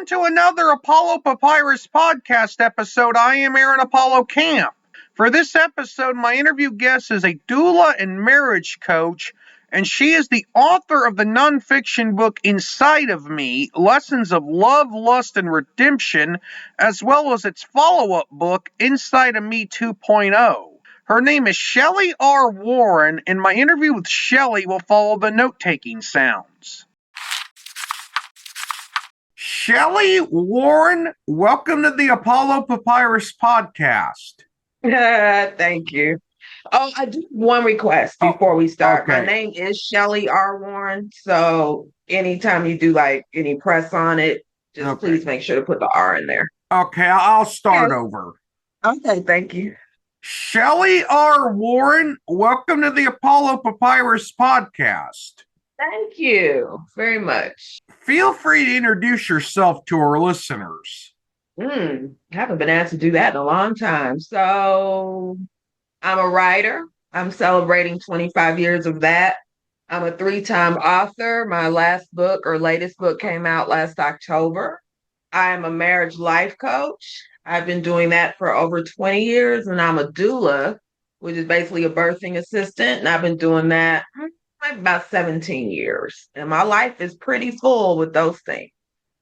Welcome to another Apollo Papyrus podcast episode. I am Aaron Apollo Camp. For this episode, my interview guest is a doula and marriage coach, and she is the author of the nonfiction book Inside of Me, Lessons of Love, Lust, and Redemption, as well as its follow-up book, Inside of Me 2.0. Her name is Shellie R. Warren, and my interview with Shellie will follow the note-taking sounds. Shellie Warren, welcome to the Apollo Papyrus podcast. Thank you. Oh, I do have one request before we start. Okay. My name is Shellie R. Warren, so anytime you do like any press on it, just please make sure to put the R in there. Okay, I'll start over. Okay, thank you. Shellie R. Warren, welcome to the Apollo Papyrus podcast. Thank you very much. Feel free to introduce yourself to our listeners. Haven't been asked to do that in a long time. So I'm a writer. I'm celebrating 25 years of that. I'm a 3-time author. My latest book came out last October. I am a marriage life coach. I've been doing that for over 20 years, and I'm a doula, which is basically a birthing assistant. And I've been doing that about 17 years. And my life is pretty full with those things.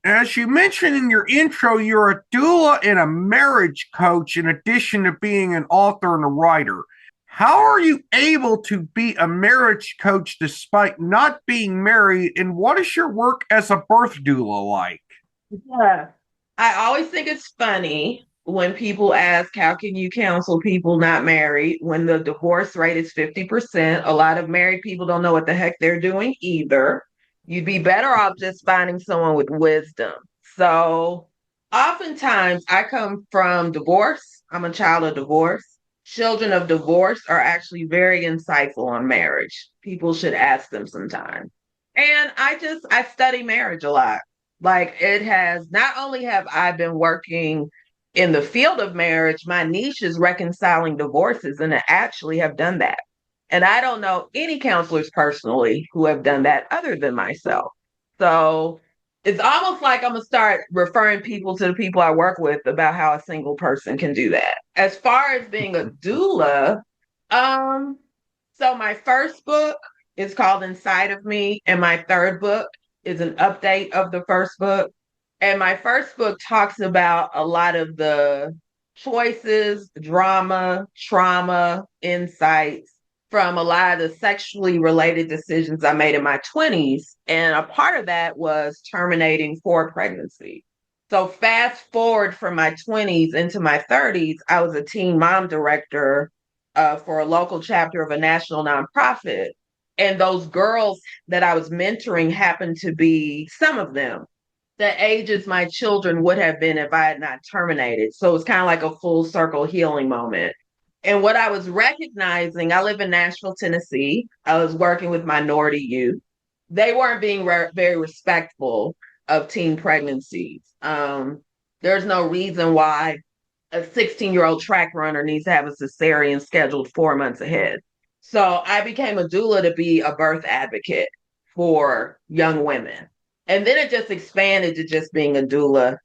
As you mentioned in your intro, you're a doula and a marriage coach in addition to being an author and a writer. How are you able to be a marriage coach despite not being married? And what is your work as a birth doula like? Yeah. I always think it's funny when people ask, how can you counsel people not married when the divorce rate is 50%? A lot of married people don't know what the heck they're doing either. You'd be better off just finding someone with wisdom. So oftentimes I come from divorce. I'm a child of divorce. Children of divorce are actually very insightful on marriage. People should ask them sometime. And I study marriage a lot. Like it has, not only have I been working in the field of marriage, my niche is reconciling divorces, and I actually have done that. And I don't know any counselors personally who have done that other than myself. So it's almost like I'm going to start referring people to the people I work with about how a single person can do that. As far as being a doula, so my first book is called Inside of Me, and my third book is an update of the first book. And my first book talks about a lot of the choices, drama, trauma, insights from a lot of the sexually related decisions I made in my 20s. And a part of that was terminating 4 pregnancies. So fast forward from my 20s into my 30s, I was a teen mom director for a local chapter of a national nonprofit. And those girls that I was mentoring happened to be, some of them, the ages my children would have been if I had not terminated. So it was kind of like a full circle healing moment. And what I was recognizing, I live in Nashville, Tennessee. I was working with minority youth. They weren't being very respectful of teen pregnancies. There's no reason why a 16-year-old track runner needs to have a cesarean scheduled 4 months ahead. So I became a doula to be a birth advocate for young women. And then it just expanded to just being a doula,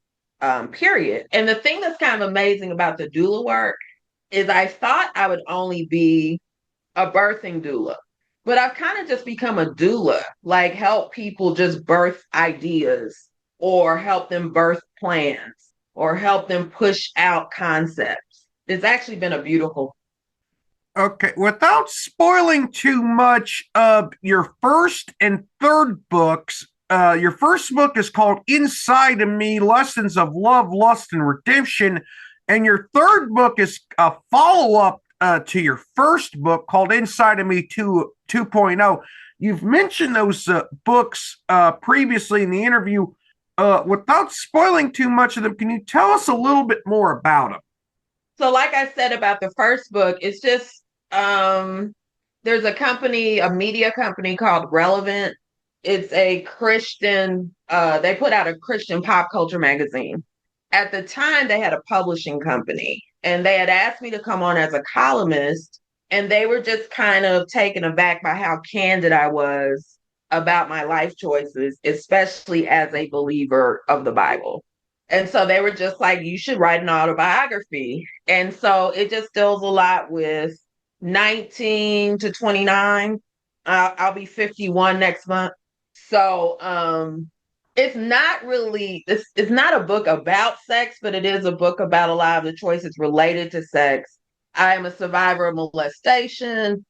period. And the thing that's kind of amazing about the doula work is I thought I would only be a birthing doula, but I've kind of just become a doula, like help people just birth ideas or help them birth plans or help them push out concepts. It's actually been a beautiful. Okay, without spoiling too much of your first and third books, your first book is called Inside of Me, Lessons of Love, Lust, and Redemption. And your third book is a follow-up to your first book called Inside of Me 2.0. You've mentioned those books previously in the interview. Without spoiling too much of them, can you tell us a little bit more about them? So like I said about the first book, it's just, there's a media company called Relevant. It's a Christian, they put out a Christian pop culture magazine. At the time, they had a publishing company, and they had asked me to come on as a columnist, and they were just kind of taken aback by how candid I was about my life choices, especially as a believer of the Bible. And so they were just like, you should write an autobiography. And so it just deals a lot with 19 to 29. I'll be 51 next month. So it's not really, it's not a book about sex, but it is a book about a lot of the choices related to sex. I am a survivor of molestation.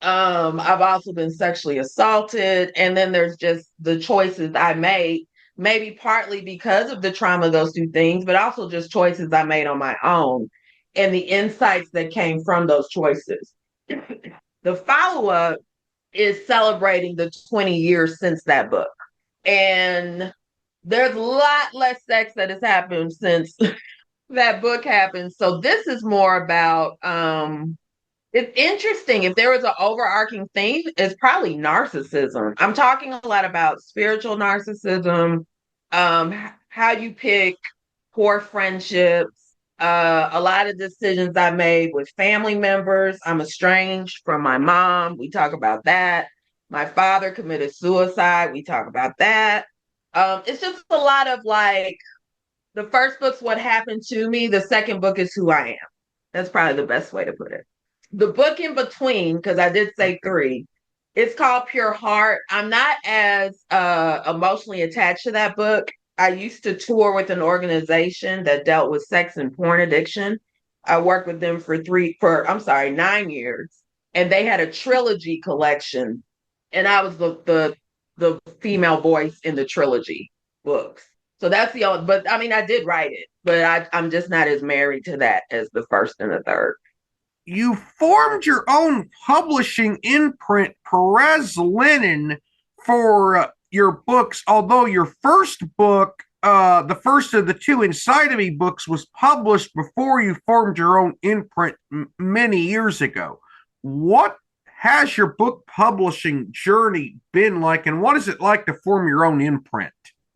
I've also been sexually assaulted. And then there's just the choices I made, maybe partly because of the trauma of those two things, but also just choices I made on my own and the insights that came from those choices. The follow up is celebrating the 20 years since that book. And there's a lot less sex that has happened since that book happened. So this is more about it's interesting. If there was an overarching theme, it's probably narcissism. I'm talking a lot about spiritual narcissism, how you pick poor friendships, a lot of decisions I made with family members. I'm estranged from my mom. We talk about that. My father committed suicide. We talk about that. It's just a lot of like the first book's what happened to me. The second book is who I am. That's probably the best way to put it. The book in between, because I did say three, it's called Pure Heart. I'm not as emotionally attached to that book. I used to tour with an organization that dealt with sex and porn addiction. I worked with them for 9 years. And they had a trilogy collection. And I was the female voice in the trilogy books. So that's the only, but I mean, I did write it, but I'm just not as married to that as the first and the third. You formed your own publishing imprint, Perez Linen, for your books. Although your first book, the first of the two Inside of Me books, was published before you formed your own imprint many years ago. What has your book publishing journey been like, and what is it like to form your own imprint?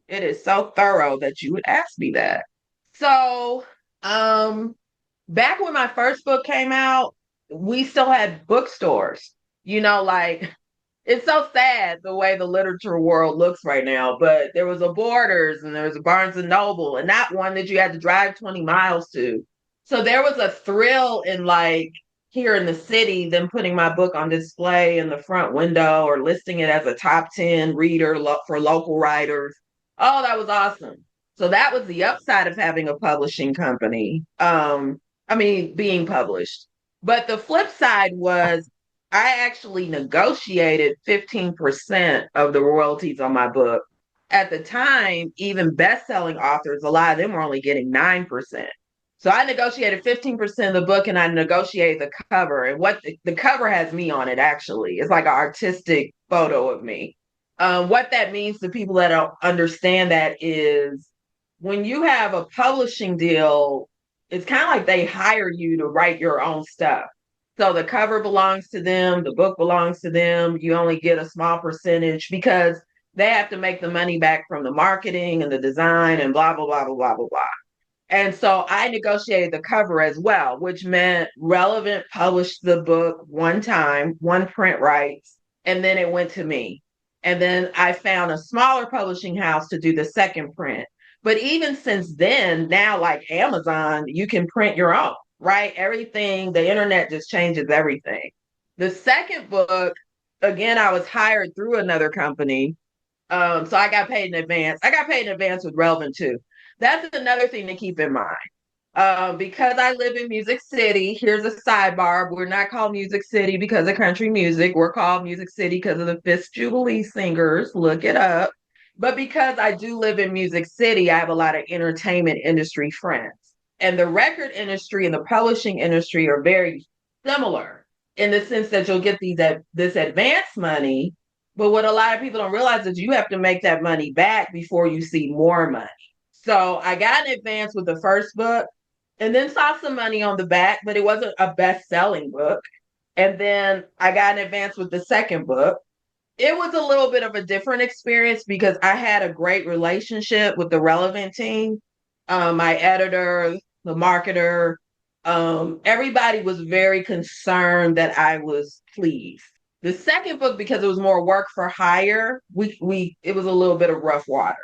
It is so thorough that you would ask me that. So, back when my first book came out, we still had bookstores. Like it's so sad the way the literature world looks right now, but there was a Borders and there was a Barnes and Noble, and not one that you had to drive 20 miles to. So there was a thrill in like here in the city, them putting my book on display in the front window or listing it as a top 10 reader for local writers. Oh, that was awesome. So that was the upside of having a publishing company. Being published. But the flip side was I actually negotiated 15% of the royalties on my book. At the time, even best-selling authors, a lot of them were only getting 9%. So I negotiated 15% of the book and I negotiated the cover. And what the cover has me on it, actually. It's like an artistic photo of me. What that means to people that don't understand that is when you have a publishing deal, it's kind of like they hire you to write your own stuff. So the cover belongs to them, the book belongs to them. You only get a small percentage because they have to make the money back from the marketing and the design and blah, blah, blah, blah, blah, blah, blah. And so I negotiated the cover as well, which meant Relevant published the book one time, one print rights, and then it went to me. And then I found a smaller publishing house to do the second print. But even since then, now like Amazon, you can print your own, right? Everything, the internet just changes everything. The second book, again, I was hired through another company. So I got paid in advance. I got paid in advance with Relevant too. That's another thing to keep in mind. Because I live in Music City, here's a sidebar. We're not called Music City because of country music. We're called Music City because of the Fifth Jubilee singers. Look it up. But because I do live in Music City, I have a lot of entertainment industry friends. And the record industry and the publishing industry are very similar in the sense that you'll get this advance money. But what a lot of people don't realize is you have to make that money back before you see more money. So I got an advance with the first book and then saw some money on the back, but it wasn't a best-selling book. And then I got an advance with the second book. It was a little bit of a different experience because I had a great relationship with the Relevant team, my editor, the marketer. Everybody was very concerned that I was pleased. The second book, because it was more work for hire, we it was a little bit of rough water.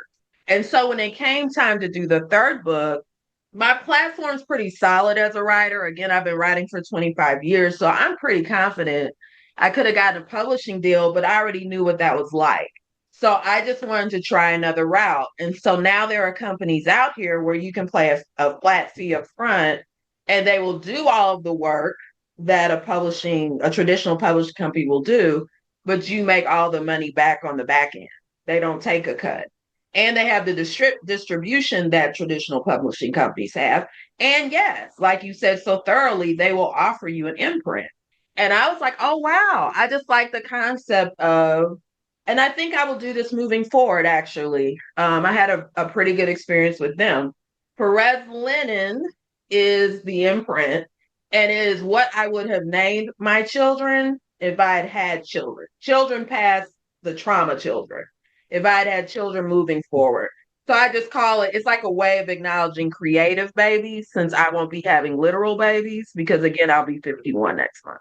And so when it came time to do the third book, my platform's pretty solid as a writer. Again, I've been writing for 25 years, so I'm pretty confident I could have gotten a publishing deal, but I already knew what that was like. So I just wanted to try another route. And so now there are companies out here where you can pay a flat fee up front and they will do all of the work that a traditional publishing company will do, but you make all the money back on the back end. They don't take a cut. And they have the distribution that traditional publishing companies have. And yes, like you said so thoroughly, they will offer you an imprint. And I was like, oh, wow. I just like the concept of, and I think I will do this moving forward, actually. I had a pretty good experience with them. Perez Linen is the imprint and is what I would have named my children if I had had children. Children past the trauma children. If I had children moving forward. So I just call it, it's like a way of acknowledging creative babies since I won't be having literal babies because again, I'll be 51 next month.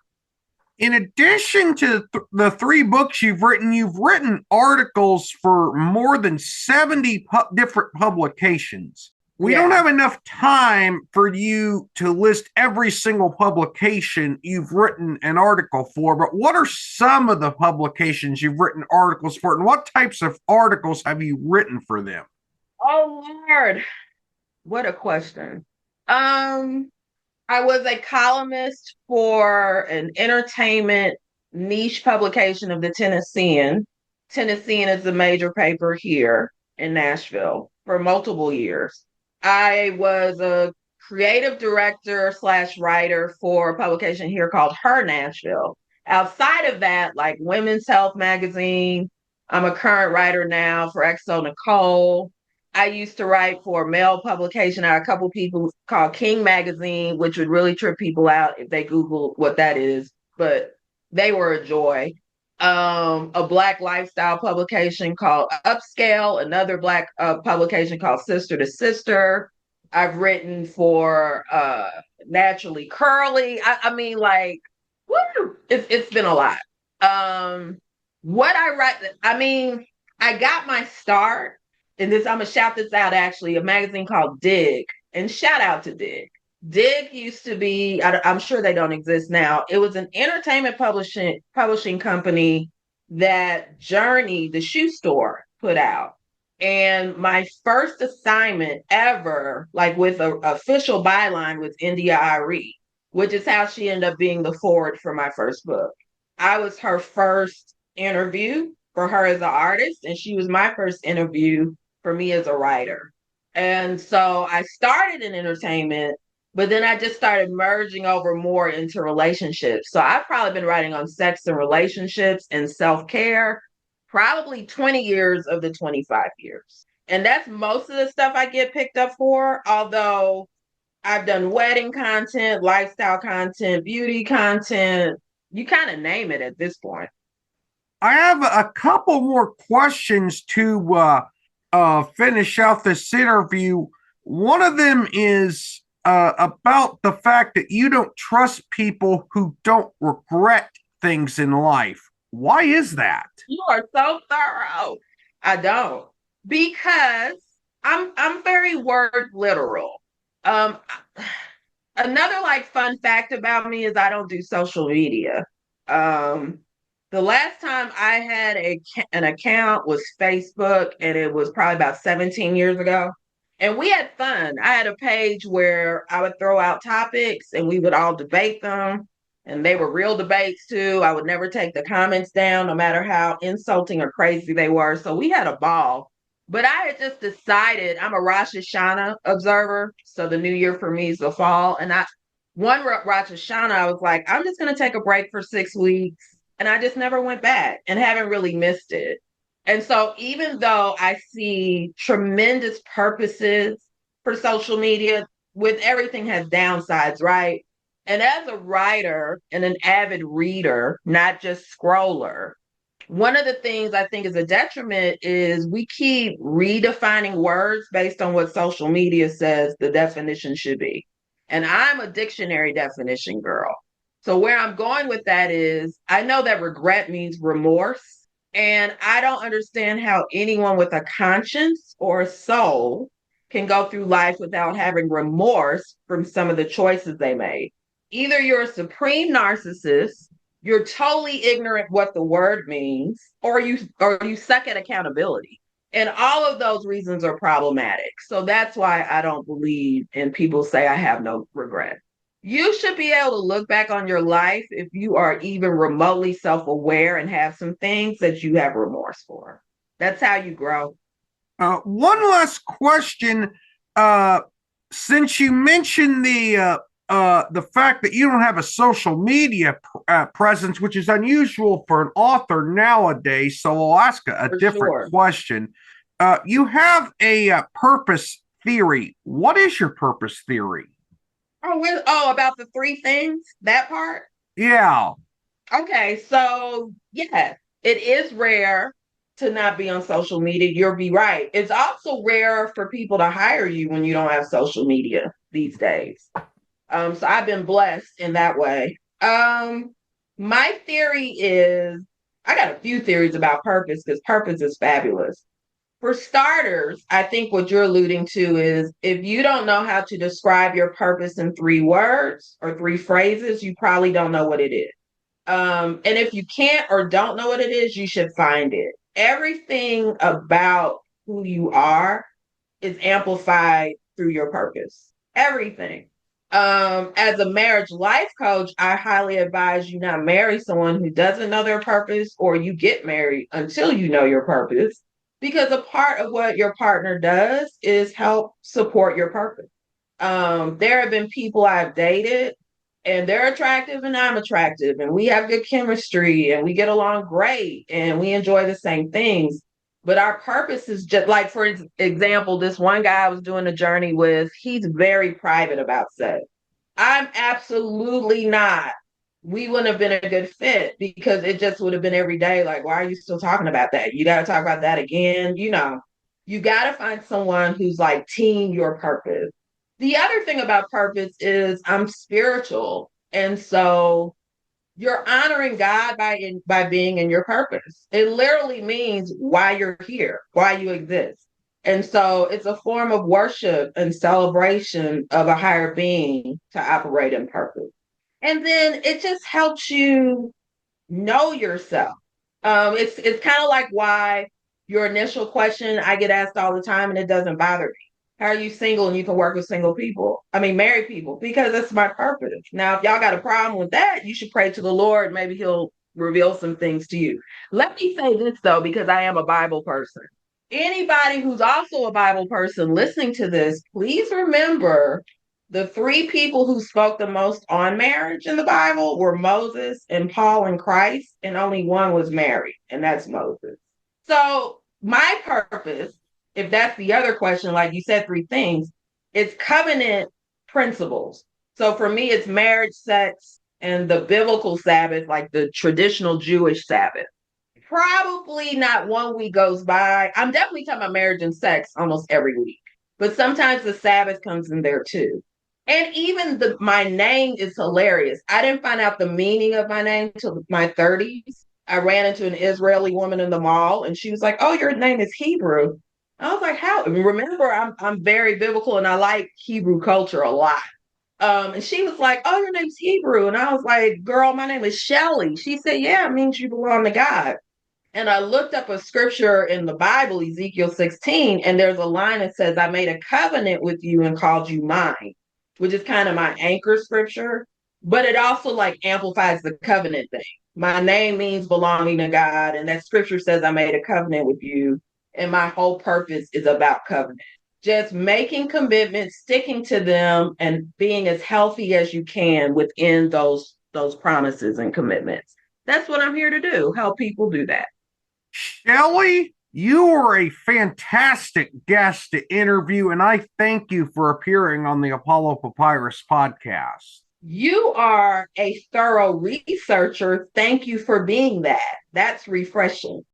In addition to the three books you've written articles for more than 70 different publications. We don't have enough time for you to list every single publication you've written an article for, but what are some of the publications you've written articles for, and what types of articles have you written for them? Oh, Lord. What a question. I was a columnist for an entertainment niche publication of the Tennessean. Tennessean is the major paper here in Nashville for multiple years. I was a creative director slash writer for a publication here called Her Nashville. Outside of that, like Women's Health Magazine, I'm a current writer now for XO Nicole. I used to write for a male publication. I had a couple people called King Magazine, which would really trip people out if they Google what that is, but they were a joy. A Black lifestyle publication called Upscale, another Black publication called Sister to Sister. I've written for Naturally Curly. I mean, like, woo, it's been a lot. What I write, I mean, I got my start and this, I'm gonna shout this out actually, a magazine called Dig, and shout out to Dig. Dig used to be, I'm sure they don't exist now. It was an entertainment publishing company that Journey, the shoe store, put out. And my first assignment ever, like with an official byline, was India Ari, which is how she ended up being the forward for my first book. I was her first interview for her as an artist, and she was my first interview for me as a writer. And so I started in entertainment, but then I just started merging over more into relationships. So I've probably been writing on sex and relationships and self-care, probably 20 years of the 25 years. And that's most of the stuff I get picked up for, although I've done wedding content, lifestyle content, beauty content, you kind of name it at this point. I have a couple more questions to finish out this interview. One of them is about the fact that you don't trust people who don't regret things in life. Why is that? You are so thorough. I don't, because I'm very word literal. Um, Another like fun fact about me is I don't do social media. Um, the last time I had an account was Facebook, and it was probably about 17 years ago. And we had fun. I had a page where I would throw out topics and we would all debate them. And they were real debates too. I would never take the comments down, no matter how insulting or crazy they were. So we had a ball. But I had just decided I'm a Rosh Hashanah observer. So the new year for me is the fall. And one Rosh Hashanah, I was like, I'm just going to take a break for 6 weeks. And I just never went back and haven't really missed it. And so even though I see tremendous purposes for social media, with everything has downsides, right? And as a writer and an avid reader, not just scroller, one of the things I think is a detriment is we keep redefining words based on what social media says the definition should be. And I'm a dictionary definition girl. So where I'm going with that is I know that regret means remorse, and I don't understand how anyone with a conscience or a soul can go through life without having remorse from some of the choices they made. Either you're a supreme narcissist, you're totally ignorant what the word means, or you suck at accountability. And all of those reasons are problematic. So that's why I don't believe in people say I have no regret. You should be able to look back on your life if you are even remotely self aware and have some things that you have remorse for. That's how you grow. One last question. Uh, since you mentioned the fact that you don't have a social media presence, which is unusual for an author nowadays, so I'll ask a For different sure. question. You have a purpose theory. What is your purpose theory? About the three things, that part? Yeah. Okay, so yes, it is rare to not be on social media. You'll be right. It's also rare for people to hire you when you don't have social media these days. So I've been blessed in that way. My theory is I got a few theories about purpose because purpose is fabulous. For starters, I think what you're alluding to is if you don't know how to describe your purpose in three words or three phrases, you probably don't know what it is. And if you can't or don't know what it is, you should find it. Everything about who you are is amplified through your purpose. Everything. As a marriage life coach, I highly advise you not marry someone who doesn't know their purpose, or you get married until you know your purpose, because a part of what your partner does is help support your purpose. There have been people I've dated and they're attractive and I'm attractive and we have good chemistry and we get along great and we enjoy the same things. But our purpose is just like, for example, this one guy I was doing a journey with, he's very private about sex. I'm absolutely not. We wouldn't have been a good fit because it just would have been every day. Like, why are you still talking about that? You got to talk about that again. You got to find someone who's like team your purpose. The other thing about purpose is I'm spiritual. And so you're honoring God by being in your purpose. It literally means why you're here, why you exist. And so it's a form of worship and celebration of a higher being to operate in purpose. And then it just helps you know yourself. It's kind of like why your initial question I get asked all the time and it doesn't bother me. How are you single and you can work with single people? I mean, married people, because that's my purpose. Now, if y'all got a problem with that, you should pray to the Lord. Maybe He'll reveal some things to you. Let me say this, though, because I am a Bible person. Anybody who's also a Bible person listening to this, please remember the three people who spoke the most on marriage in the Bible were Moses and Paul and Christ, and only one was married, and that's Moses. So, my purpose, if that's the other question, like you said, three things, it's covenant principles. So, for me, it's marriage, sex, and the biblical Sabbath, like the traditional Jewish Sabbath. Probably not one week goes by. I'm definitely talking about marriage and sex almost every week, but sometimes the Sabbath comes in there too. And even my name is hilarious. I didn't find out the meaning of my name until my 30s. I ran into an Israeli woman in the mall, and she was like, "Oh, your name is Hebrew." I was like, "How?" Remember, I'm very biblical, and I like Hebrew culture a lot. And she was like, "Oh, your name's Hebrew," and I was like, "Girl, my name is Shellie." She said, "Yeah, it means you belong to God." And I looked up a scripture in the Bible, Ezekiel 16, and there's a line that says, "I made a covenant with you and called you mine," which is kind of my anchor scripture. But it also like amplifies the covenant thing. My name means belonging to God, and that scripture says, "I made a covenant with you." And my whole purpose is about covenant. Just making commitments, sticking to them, and being as healthy as you can within those promises and commitments. That's what I'm here to do, help people do that. Shellie, you are a fantastic guest to interview, and I thank you for appearing on the Apollo Papyrus podcast. You are a thorough researcher. Thank you for being that. That's refreshing.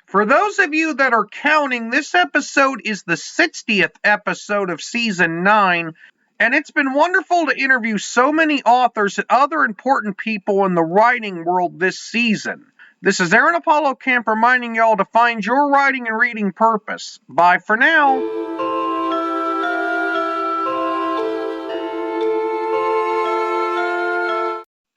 For those of you that are counting, this episode is the 60th episode of season 9. And it's been wonderful to interview so many authors and other important people in the writing world this season. This is Aaron Apollo Camp reminding y'all to find your writing and reading purpose. Bye for now.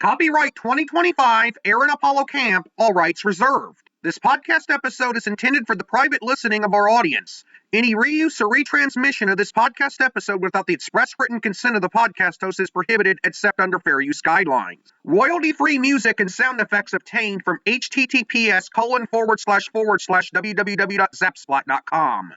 Copyright 2025, Aaron Apollo Camp, all rights reserved. This podcast episode is intended for the private listening of our audience. Any reuse or retransmission of this podcast episode without the express written consent of the podcast host is prohibited except under fair use guidelines. Royalty-free music and sound effects obtained from https://www.zapsplat.com.